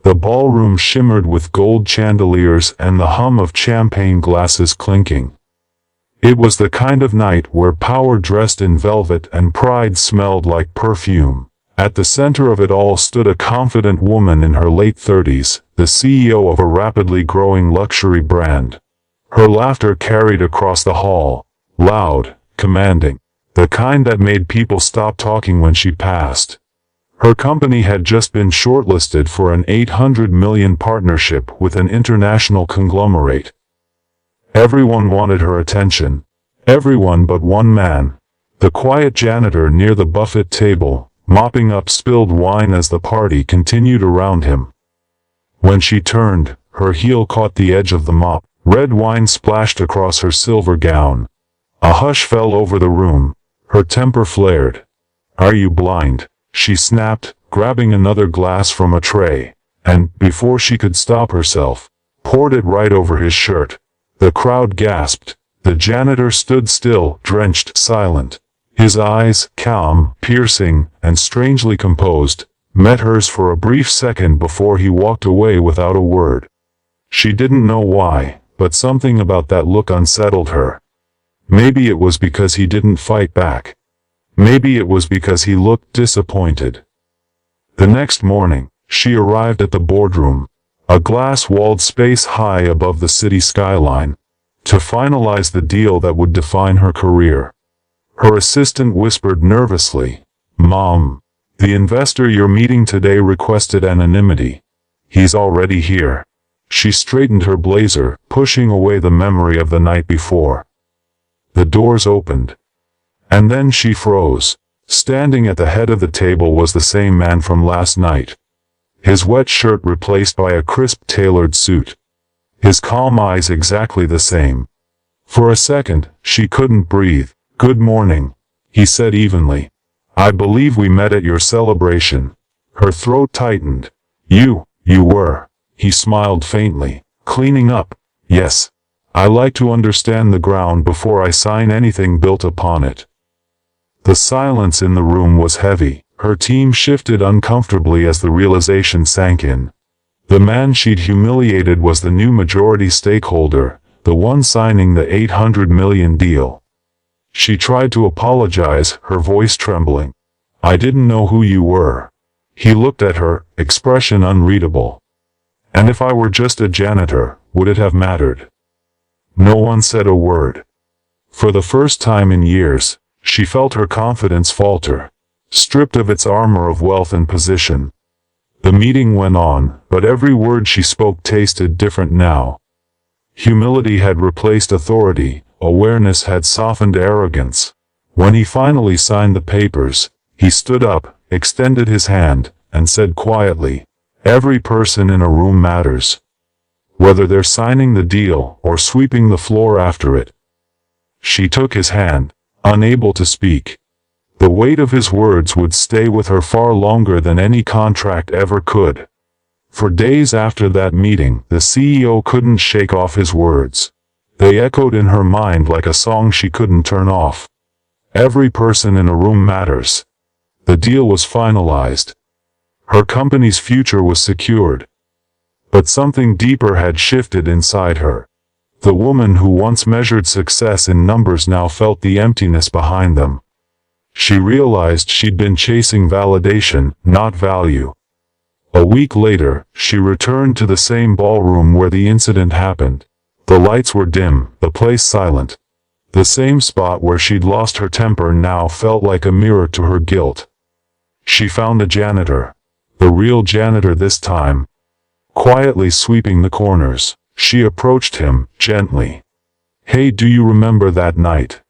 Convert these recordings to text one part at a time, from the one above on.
The ballroom shimmered with gold chandeliers and the hum of champagne glasses clinking. It was the kind of night where power dressed in velvet and pride smelled like perfume. At the center of it all stood a confident woman in her late 30s, the CEO of a rapidly growing luxury brand. Her laughter carried across the hall, loud, commanding, the kind that made people stop talking when she passed. Her company had just been shortlisted for an $800 million partnership with an international conglomerate. Everyone wanted her attention. Everyone but one man. The quiet janitor near the buffet table, mopping up spilled wine as the party continued around him. When she turned, her heel caught the edge of the mop. Red wine splashed across her silver gown. A hush fell over the room. Her temper flared. "Are you blind?" she snapped, grabbing another glass from a tray, and, before she could stop herself, poured it right over his shirt. The crowd gasped. The janitor stood still, drenched, silent. His eyes, calm, piercing, and strangely composed, met hers for a brief second before he walked away without a word. She didn't know why, but something about that look unsettled her. Maybe it was because he didn't fight back. Maybe it was because he looked disappointed. The next morning, she arrived at the boardroom, a glass-walled space high above the city skyline, to finalize the deal that would define her career. Her assistant whispered nervously, "Mom, the investor you're meeting today requested anonymity. He's already here." She straightened her blazer, pushing away the memory of the night before. The doors opened. And then she froze. Standing at the head of the table was the same man from last night. His wet shirt replaced by a crisp tailored suit. His calm eyes exactly the same. For a second, she couldn't breathe. "Good morning," he said evenly. "I believe we met at your celebration." Her throat tightened. You were." He smiled faintly. "Cleaning up." "Yes. I like to understand the ground before I sign anything built upon it." The silence in the room was heavy. Her team shifted uncomfortably as the realization sank in. The man she'd humiliated was the new majority stakeholder, the one signing the $800 million deal. She tried to apologize, her voice trembling. "I didn't know who you were." He looked at her, expression unreadable. "And if I were just a janitor, would it have mattered?" No one said a word. For the first time in years, she felt her confidence falter, stripped of its armor of wealth and position. The meeting went on, but every word she spoke tasted different now. Humility had replaced authority, awareness had softened arrogance. When he finally signed the papers, he stood up, extended his hand, and said quietly, "Every person in a room matters. Whether they're signing the deal or sweeping the floor after it." She took his hand, unable to speak. The weight of his words would stay with her far longer than any contract ever could. For days after that meeting, the CEO couldn't shake off his words. They echoed in her mind like a song she couldn't turn off. Every person in a room matters. The deal was finalized. Her company's future was secured. But something deeper had shifted inside her. The woman who once measured success in numbers now felt the emptiness behind them. She realized she'd been chasing validation, not value. A week later, she returned to the same ballroom where the incident happened. The lights were dim, the place silent. The same spot where she'd lost her temper now felt like a mirror to her guilt. She found the janitor. The real janitor this time. Quietly sweeping the corners, she approached him, gently. "Hey, do you remember that night?"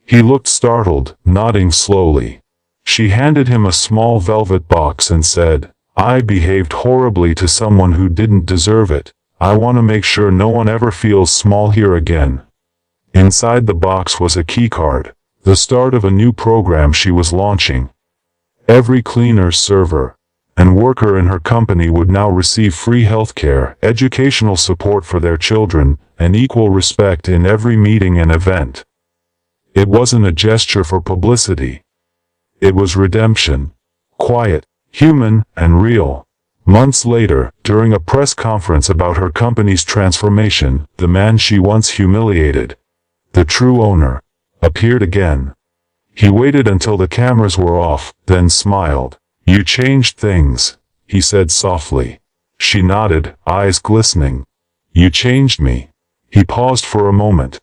He looked startled, nodding slowly. She handed him a small velvet box and said, "I behaved horribly to someone who didn't deserve it. I want to make sure no one ever feels small here again." Inside the box was a keycard, the start of a new program she was launching. Every cleaner, server, and worker in her company would now receive free healthcare, educational support for their children, and equal respect in every meeting and event. It wasn't a gesture for publicity. It was redemption. Quiet, human, and real. Months later, during a press conference about her company's transformation, the man she once humiliated, the true owner, appeared again. He waited until the cameras were off, then smiled. "You changed things," he said softly. She nodded, eyes glistening. "You changed me." He paused for a moment.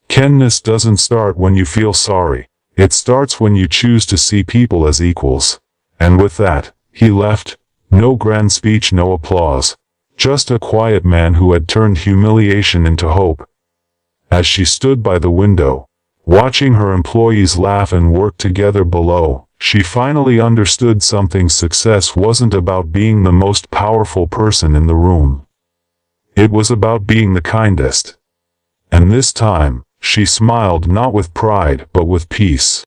Kindness doesn't start when you feel sorry. It starts when you choose to see people as equals. And with that, he left. No grand speech, no applause. Just a quiet man who had turned humiliation into hope. As she stood by the window, watching her employees laugh and work together below, she finally understood something. Success wasn't about being the most powerful person in the room. It was about being the kindest. And this time, she smiled not with pride but with peace.